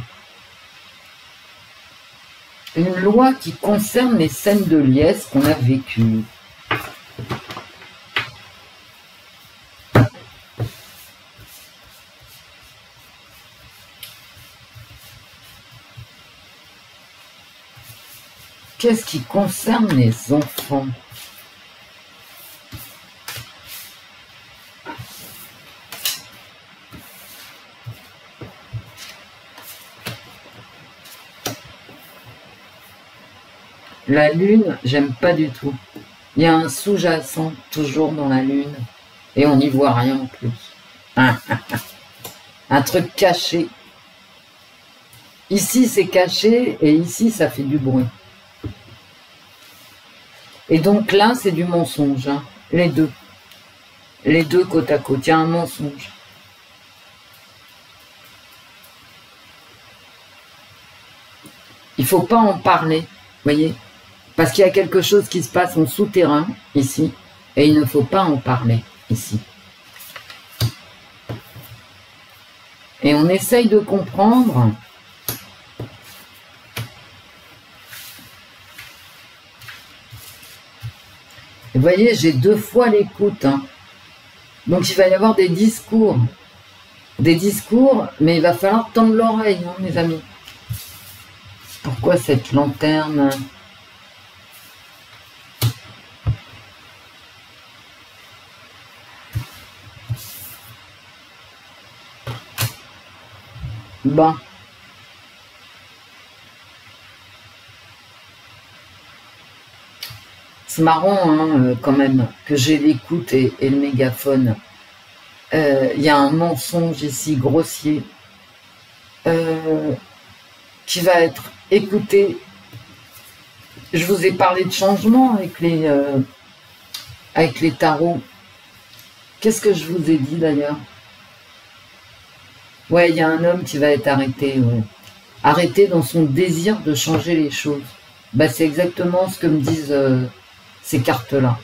Une loi qui concerne les scènes de liesse qu'on a vécues. Qu'est-ce qui concerne les enfants? La lune, j'aime pas du tout. Il y a un sous-jacent toujours dans la lune et on n'y voit rien en plus. Un truc caché. Ici, c'est caché et ici, ça fait du bruit. Et donc là, c'est du mensonge, hein, les deux. Les deux côte à côte, il y a un mensonge. Il ne faut pas en parler, voyez, parce qu'il y a quelque chose qui se passe en souterrain, ici, et il ne faut pas en parler, ici. Et on essaye de comprendre. Vous voyez, j'ai 2 fois l'écoute. Hein. Donc il va y avoir des discours. Des discours, mais il va falloir tendre l'oreille, hein, mes amis. Pourquoi cette lanterne? Bon. C'est marrant, hein, quand même, que j'ai l'écoute et le mégaphone. Il y a un mensonge ici, grossier, qui va être écouté. Je vous ai parlé de changement avec les tarots. Qu'est-ce que je vous ai dit d'ailleurs? Ouais, il y a un homme qui va être arrêté. Ouais. Arrêté dans son désir de changer les choses. Bah, c'est exactement ce que me disent ces cartes-là.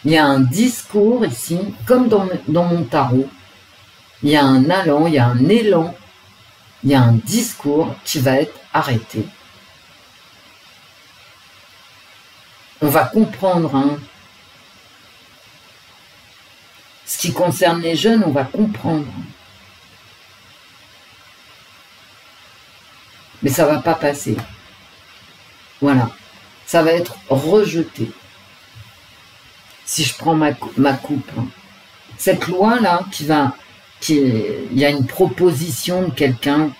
Il y a un discours ici, comme dans mon tarot. Il y a un allant, il y a un élan. Il y a un discours qui va être arrêté. On va comprendre, hein. Ce qui concerne les jeunes, on va comprendre. Mais ça ne va pas passer. Voilà. Ça va être rejeté. Si je prends ma coupe. Cette loi-là, il y a une proposition de quelqu'un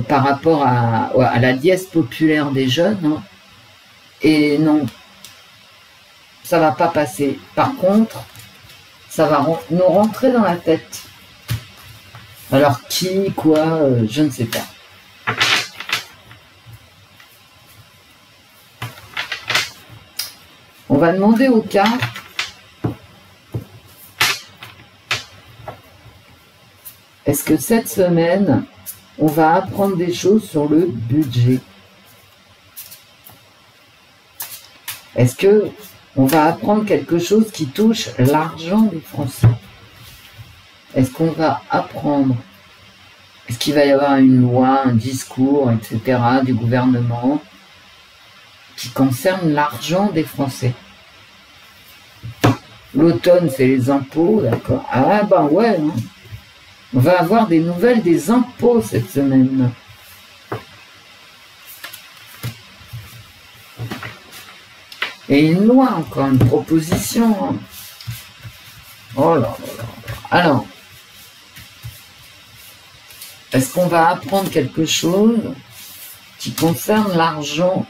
par rapport à la liesse populaire des jeunes. Hein, et non, ça ne va pas passer. Par contre, ça va nous rentrer dans la tête. Alors qui, quoi, je ne sais pas. On va demander aux cartes est-ce que cette semaine, on va apprendre des choses sur le budget? Est-ce que on va apprendre quelque chose qui touche l'argent des Français? Est-ce qu'on va apprendre? Est-ce qu'il va y avoir une loi, un discours, etc. du gouvernement qui concerne l'argent des Français? L'automne, c'est les impôts, d'accord. Ah ben ouais, hein. On va avoir des nouvelles des impôts cette semaine. Et une loi, encore une proposition. Hein. Oh là là là. Alors, est-ce qu'on va apprendre quelque chose qui concerne l'argent?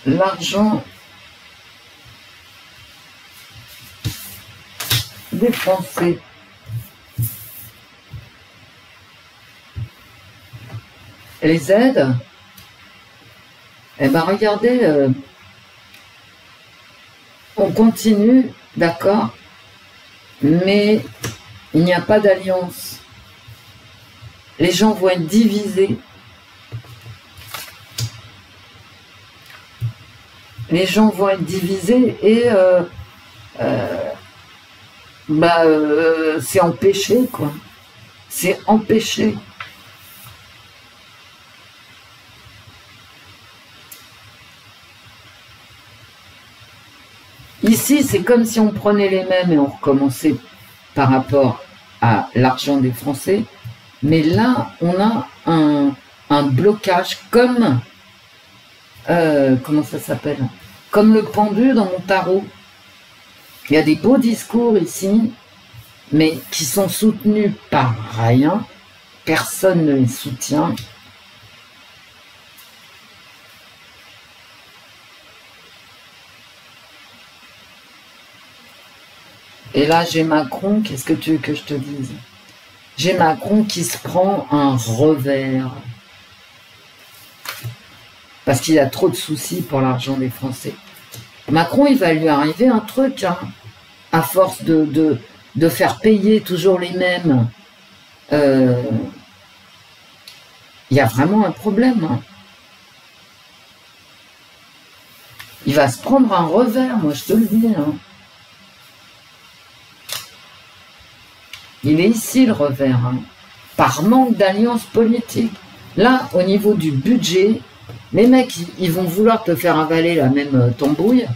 L'argent des Français. Les aides, eh ben regardez, on continue, d'accord, mais il n'y a pas d'alliance. Les gens vont être divisés. les gens vont être divisés et c'est empêché, quoi. C'est empêché. Ici, c'est comme si on prenait les mêmes et on recommençait par rapport à l'argent des Français. Mais là, on a un blocage comme... comment ça s'appelle? Comme le pendu dans mon tarot. Il y a des beaux discours ici, mais qui sont soutenus par rien. Personne ne les soutient. Et là, j'ai Macron, qu'est-ce que tu veux que je te dise? J'ai Macron qui se prend un revers. Parce qu'il a trop de soucis pour l'argent des Français. Macron, il va lui arriver un truc, hein, à force de faire payer toujours les mêmes. Il y a vraiment un problème. Hein. Il va se prendre un revers, moi je te le dis. Hein. Il est ici le revers, hein, par manque d'alliance politique. Là, au niveau du budget, les mecs, ils vont vouloir te faire avaler la même tambouille,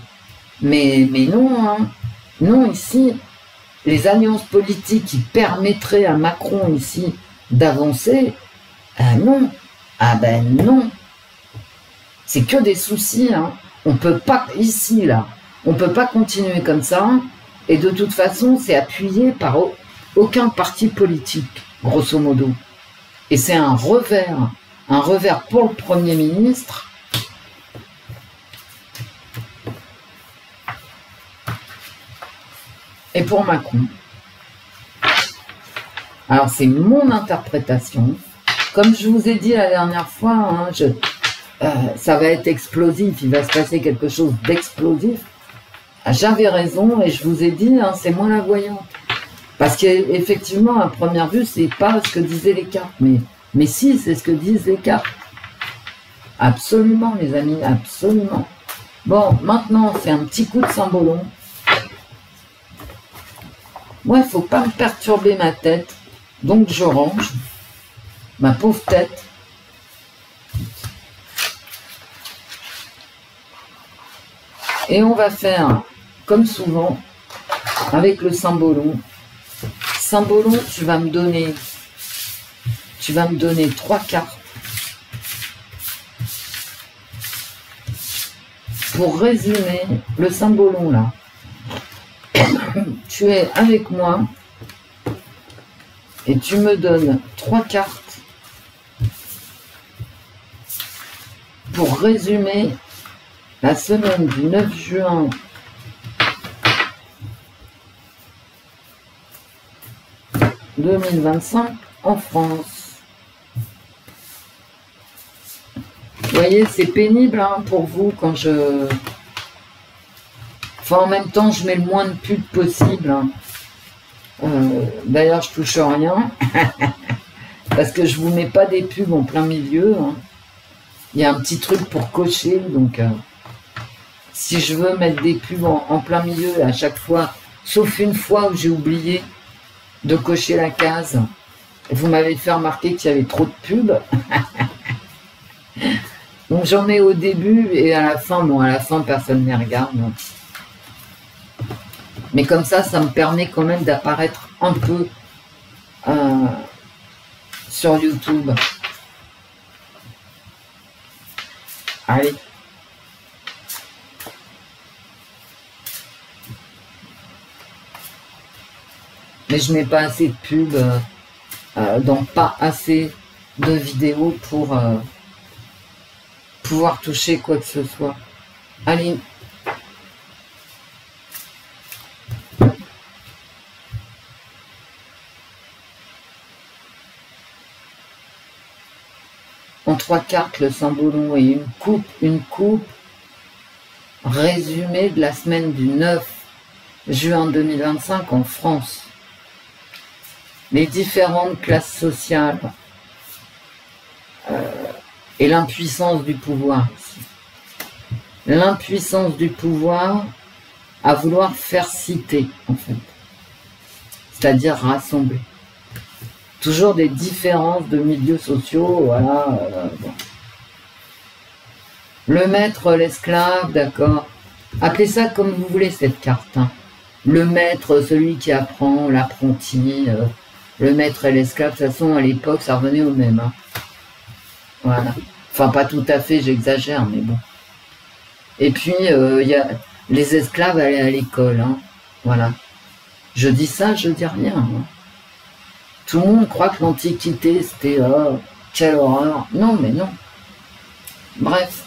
mais non, hein. Non, ici, les alliances politiques qui permettraient à Macron ici d'avancer, non, ah ben non, c'est que des soucis, hein. On peut pas, ici, là, on peut pas continuer comme ça, et de toute façon, c'est appuyé par aucun parti politique, grosso modo. Et c'est un revers pour le Premier ministre. Et pour Macron. Alors c'est mon interprétation. Comme je vous ai dit la dernière fois, hein, ça va être explosif, il va se passer quelque chose d'explosif. J'avais raison et je vous ai dit, hein, c'est moi la voyante. Parce qu'effectivement, à première vue, c'est pas ce que disaient les cartes. Mais si, c'est ce que disent les cartes. Absolument, les amis, absolument. Bon, maintenant, c'est un petit coup de cymbolon. Moi, il ne faut pas me perturber ma tête. Donc, je range ma pauvre tête. Et on va faire, comme souvent, avec le cymbolon. Cymbolon, tu vas me donner 3 cartes pour résumer le cymbolon là. Tu es avec moi et tu me donnes 3 cartes pour résumer la semaine du 9 juin 2025 en France. Vous voyez, c'est pénible hein, pour vous quand je... Enfin, en même temps, je mets le moins de pubs possible. Hein. D'ailleurs, je touche rien. Parce que je vous mets pas des pubs en plein milieu. Hein. Il y a un petit truc pour cocher. Donc, si je veux mettre des pubs en plein milieu à chaque fois, sauf une fois où j'ai oublié de cocher la case. Vous m'avez fait remarquer qu'il y avait trop de pubs. Donc j'en mets au début et à la fin, bon à la fin personne ne les regarde. Donc. Mais comme ça me permet quand même d'apparaître un peu sur YouTube. Allez. Mais je mets pas assez de pubs, donc pas assez de vidéos pour pouvoir toucher quoi que ce soit. Allez. En 3 cartes, le cymbolon et une coupe résumé de la semaine du 9 juin 2025 en France. Les différentes classes sociales et l'impuissance du pouvoir ici. l'impuissance du pouvoir à vouloir faire citer, en fait. C'est-à-dire rassembler. Toujours des différences de milieux sociaux, voilà. Bon. Le maître, l'esclave, d'accord. Appelez ça comme vous voulez, cette carte. Hein. Le maître, celui qui apprend, l'apprenti, le maître et l'esclave, de toute façon, à l'époque, ça revenait au même. Hein. Voilà. Enfin, pas tout à fait, j'exagère, mais bon. Et puis, il y a les esclaves allaient à l'école. Hein. Voilà. Je dis ça, je dis rien. Hein. Tout le monde croit que l'Antiquité, c'était oh, quelle horreur. Non, mais non. Bref.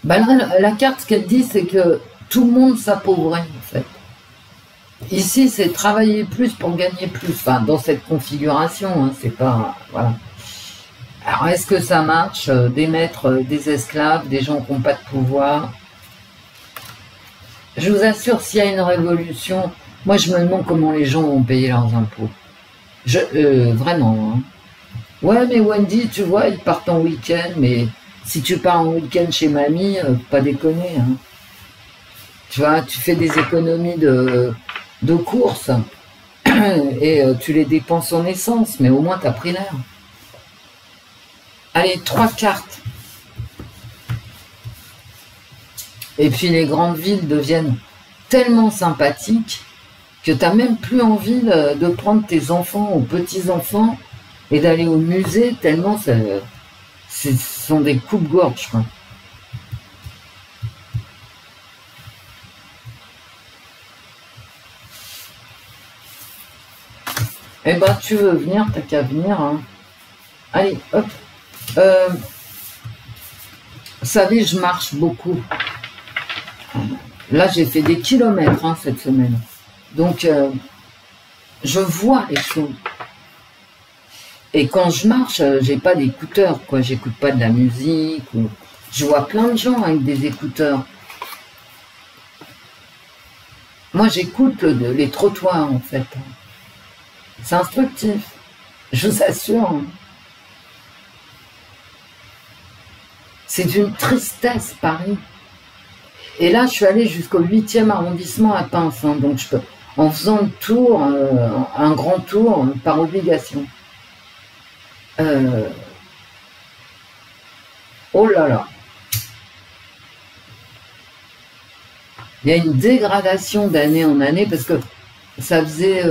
Ben, la carte, ce qu'elle dit, c'est que tout le monde s'appauvrit, en fait. Ici, c'est travailler plus pour gagner plus. Enfin, dans cette configuration, hein, c'est pas... Voilà. Alors, est-ce que ça marche? Des maîtres, des esclaves, des gens qui n'ont pas de pouvoir. Je vous assure, s'il y a une révolution, moi, je me demande comment les gens vont payer leurs impôts. Vraiment. Hein. Ouais, mais Wendy, tu vois, ils partent en week-end, mais si tu pars en week-end chez mamie, pas déconner. Hein. Tu vois, tu fais des économies de courses et tu les dépenses en essence, mais au moins, tu as pris l'air. Allez, 3 cartes. Et puis les grandes villes deviennent tellement sympathiques que tu n'as même plus envie de prendre tes enfants ou petits-enfants et d'aller au musée tellement ce sont des coupe-gorge. Eh ben, tu veux venir, t'as qu'à venir. Hein. Allez, hop. Vous savez, je marche beaucoup. Là, j'ai fait des kilomètres hein, cette semaine. Donc, je vois les choses. Et quand je marche, j'ai pas d'écouteurs, quoi. J'écoute pas de la musique. Ou... Je vois plein de gens avec des écouteurs. Moi, j'écoute les trottoirs, en fait. C'est instructif. Je vous assure. C'est une tristesse, Paris. Et là, je suis allée jusqu'au 8e arrondissement à Pince. Hein, donc, je peux, en faisant le tour, un grand tour, par obligation. Oh là là. Il y a une dégradation d'année en année parce que ça faisait...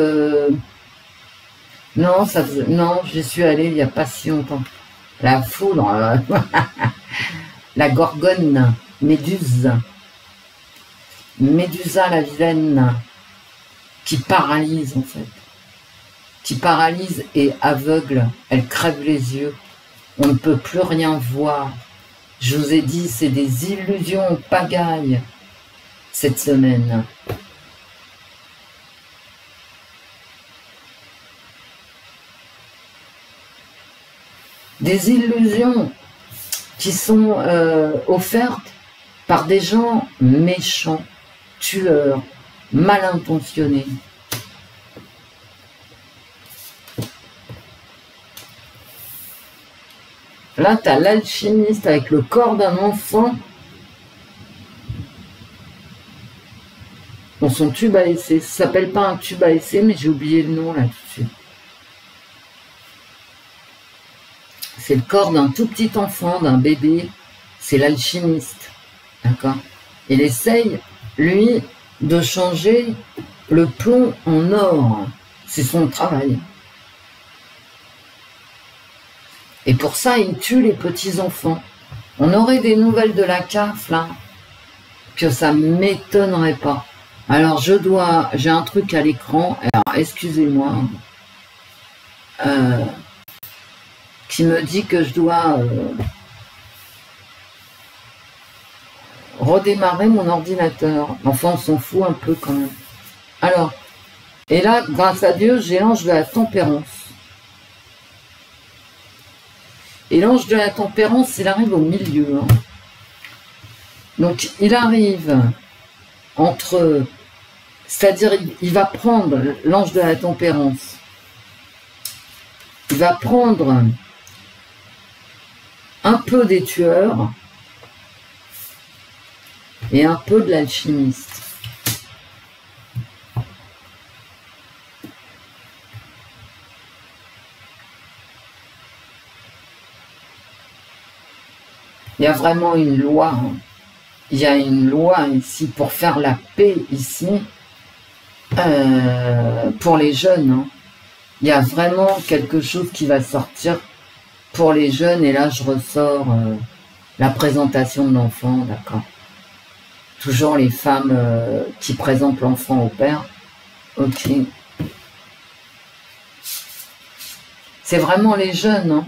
Non, ça faisait... Non, j'y suis allée il n'y a pas si longtemps. La foudre, la gorgone, Méduse. Médusa la vilaine, qui paralyse en fait. Qui paralyse et aveugle. Elle crève les yeux. On ne peut plus rien voir. Je vous ai dit, c'est des illusions pagailles cette semaine. Des illusions qui sont offertes par des gens méchants, tueurs, mal intentionnés. Là, tu as l'alchimiste avec le corps d'un enfant dans son tube à essai. Ça s'appelle pas un tube à essai, mais j'ai oublié le nom là tout de suite. C'est le corps d'un tout petit enfant, d'un bébé. C'est l'alchimiste. D'accord? Il essaye, lui, de changer le plomb en or. C'est son travail. Et pour ça, il tue les petits-enfants. On aurait des nouvelles de la CAF, là, que ça ne m'étonnerait pas. Alors, j'ai un truc à l'écran, alors excusez-moi, qui me dit que je dois redémarrer mon ordinateur. Enfin, on s'en fout un peu quand même. Alors, et là, grâce à Dieu, j'ai l'ange de la tempérance. Et l'ange de la tempérance, il arrive au milieu. Hein. Donc, il arrive entre... C'est-à-dire, il va prendre l'ange de la tempérance. il va prendre un peu des tueurs et un peu de l'alchimiste. Il y a vraiment une loi, hein. Il y a une loi ici pour faire la paix ici, pour les jeunes, hein. Il y a vraiment quelque chose qui va sortir pour les jeunes, et là je ressors la présentation de l'enfant, d'accord. Toujours les femmes qui présentent l'enfant au père. Ok. C'est vraiment les jeunes, hein.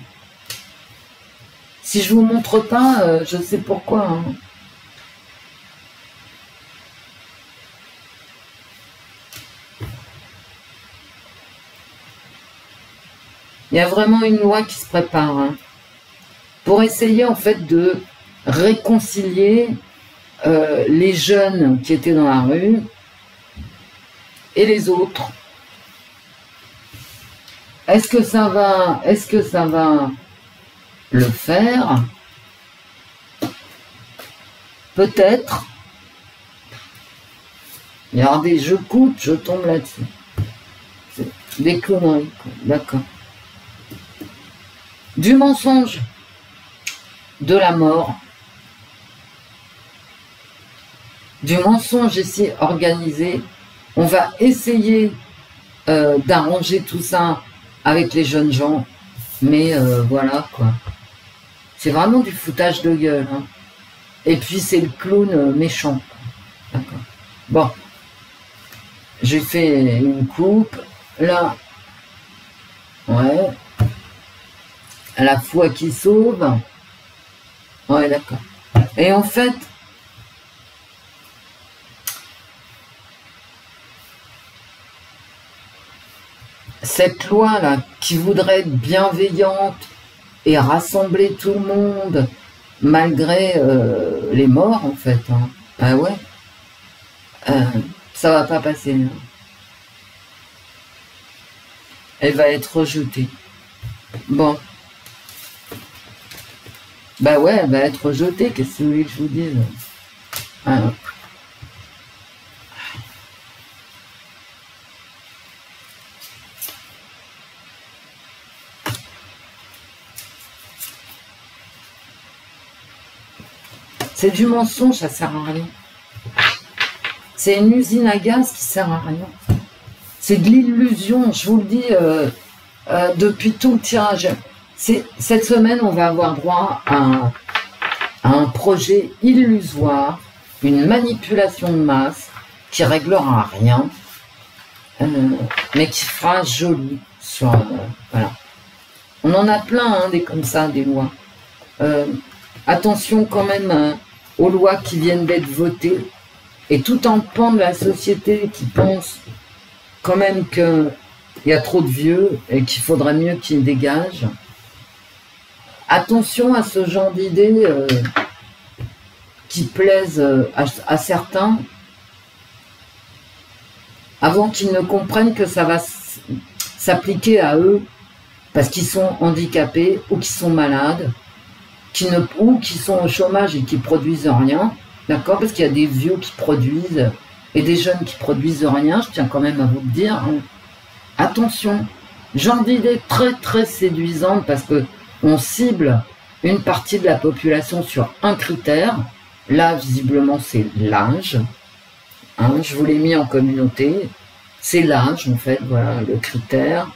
Si je vous montre pas, je sais pourquoi, hein. Il y a vraiment une loi qui se prépare, hein, pour essayer en fait de réconcilier les jeunes qui étaient dans la rue et les autres. Est-ce que ça va le faire? Peut-être. Regardez, je coupe, je tombe là-dessus. Des conneries, d'accord. Du mensonge, de la mort, du mensonge ici organisé. On va essayer d'arranger tout ça avec les jeunes gens, mais voilà quoi. C'est vraiment du foutage de gueule, hein. Et puis c'est le clown méchant. D'accord. Bon, j'ai fait une coupe, là, ouais. La foi qui sauve. Ouais, d'accord. Et en fait, cette loi-là, qui voudrait être bienveillante et rassembler tout le monde, malgré les morts, en fait, hein. Ah ouais, ça va pas passer, hein. Elle va être rejetée. Bon. Bah ouais, elle va être rejetée, qu'est-ce que vous voulez que je vous dise? Ah. C'est du mensonge, ça sert à rien. C'est une usine à gaz qui sert à rien. C'est de l'illusion, je vous le dis depuis tout le tirage. Cette semaine, on va avoir droit à un projet illusoire, une manipulation de masse qui réglera rien, mais qui fera joli sur... voilà. On en a plein, hein, des comme ça, des lois. Attention quand même aux lois qui viennent d'être votées, et tout un pan de la société qui pense quand même qu'il y a trop de vieux et qu'il faudrait mieux qu'ils dégagent. Attention à ce genre d'idées qui plaisent à certains, avant qu'ils ne comprennent que ça va s'appliquer à eux parce qu'ils sont handicapés ou qu'ils sont malades, ou qui sont au chômage et qui produisent rien, d'accord? Parce qu'il y a des vieux qui produisent et des jeunes qui produisent rien, je tiens quand même à vous le dire, hein. Attention, genre d'idée très très séduisante parce que on cible une partie de la population sur un critère. Là, visiblement, c'est l'âge, hein, je vous l'ai mis en communauté, c'est l'âge en fait, voilà le critère.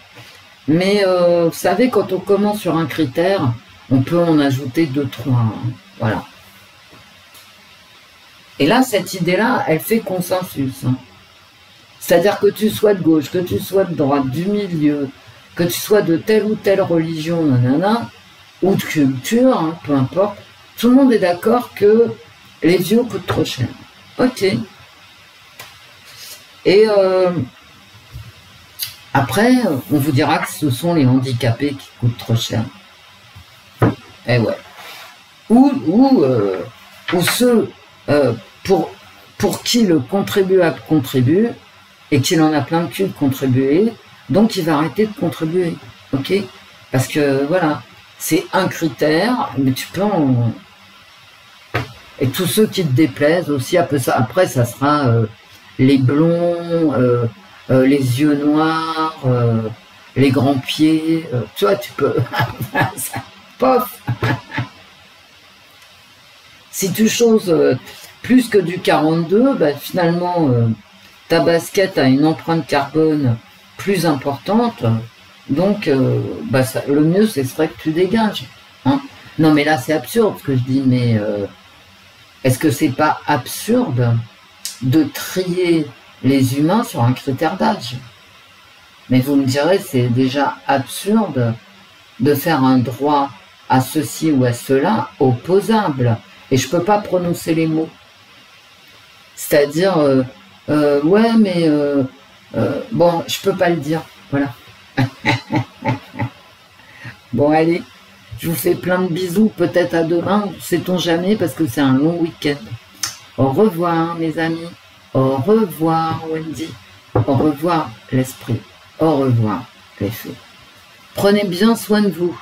Mais vous savez, quand on commence sur un critère, on peut en ajouter 2, 3, hein, voilà. Et là, cette idée-là, elle fait consensus, hein. C'est-à-dire que tu sois de gauche, que tu sois de droite, du milieu, que tu sois de telle ou telle religion, nanana, ou de culture, hein, peu importe, tout le monde est d'accord que les vieux coûtent trop cher. Ok. Et après, on vous dira que ce sont les handicapés qui coûtent trop cher. Eh ouais. Ou ceux pour qui le contribuable contribue et qu'il en a plein de cul de contribuer, donc il va arrêter de contribuer. Ok? Parce que voilà, c'est un critère, mais tu peux en... Et tous ceux qui te déplaisent aussi, après ça sera les blonds, les yeux noirs, les grands pieds, tu vois, tu peux... Pof. Si tu choses plus que du 42, bah, finalement, ta basket a une empreinte carbone plus importante, donc bah, le mieux, ce serait que tu dégages. Hein. Non, mais là, c'est absurde ce que je dis, mais est-ce que c'est pas absurde de trier les humains sur un critère d'âge? Mais vous me direz, c'est déjà absurde de faire un droit à ceci ou à cela opposable. Et je peux pas prononcer les mots. C'est-à-dire, ouais, mais bon, je peux pas le dire. Voilà. Bon, allez, je vous fais plein de bisous. Peut-être à demain, sait-on jamais, parce que c'est un long week-end. Au revoir, mes amis. Au revoir, Wendy. Au revoir, l'esprit. Au revoir, les fées. Prenez bien soin de vous.